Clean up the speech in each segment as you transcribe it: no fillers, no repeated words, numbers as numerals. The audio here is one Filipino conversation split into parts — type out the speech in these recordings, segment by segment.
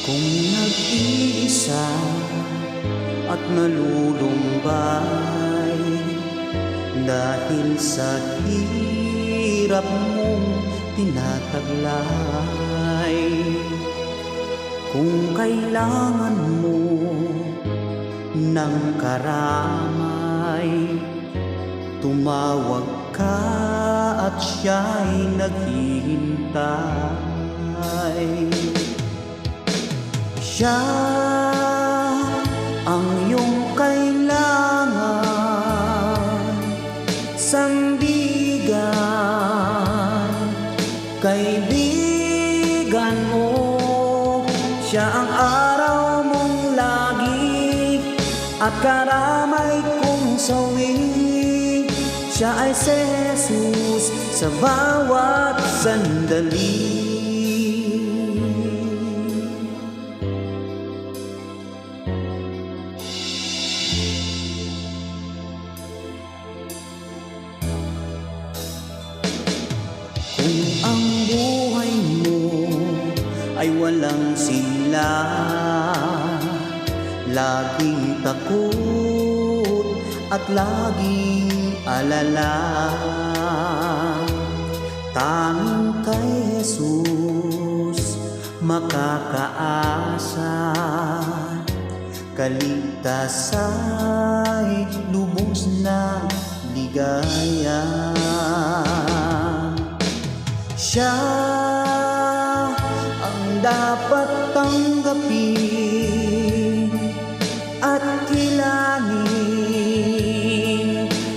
Kung nag-iisa at nalulumbay dahil sa hirap mong tinataglay, kung kailangan mo ng karamay, tumawag ka at siya'y naghihintay. Siya ang iyong kailangan, sandigan, kaibigan mo. Siya ang araw mong lagi at karamay kong sawi. Siya ay si Jesus sa bawat sandali. Kung ang buhay mo ay walang sila, laging takot at laging alala, tanging kay Jesus makakaasa. Kaligtasa'y lubos na ligaya. Siya ang dapat tanggapin at kilangin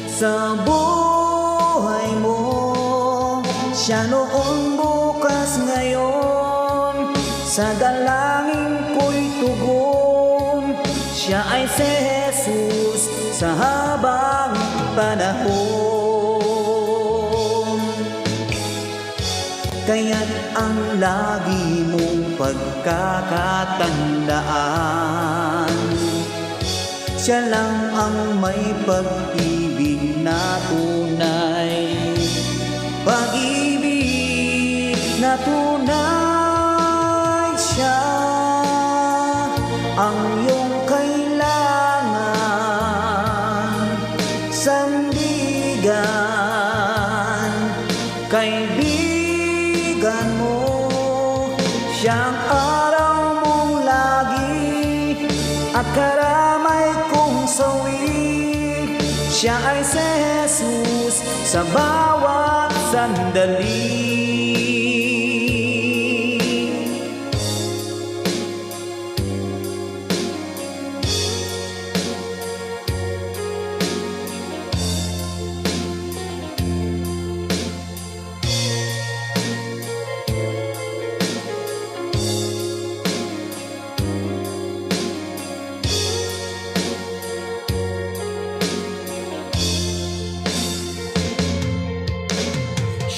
sa buhay mo. Siya noon, bukas, ngayon, sa dalangin ko'y tugon. Siya ay si Jesus sa habang panahon. Kaya't ang lagi mong pagkakatandaan, siya lang ang may pag-ibig na tunay. Pag-ibig na tunay, siya ang iyong kailangan, sandigan, kaibigan mo. Siyang araw mong lagi at karamay kong sawi. Siya ay si Jesus sa bawat sandali.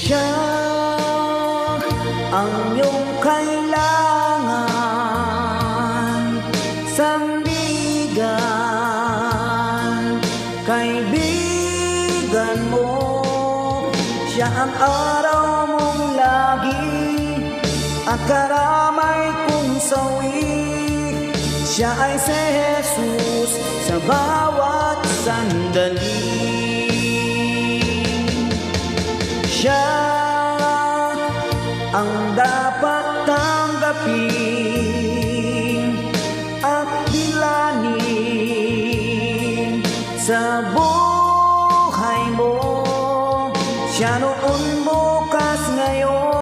Siya ang iyong kailangan, sandigan, kaibigan mo. Siya ang araw mong lagi at karamay kong sawi. Siya ay si Jesus sa bawat sandali. Siya ang dapat tanggapin at bilangin sa buhay.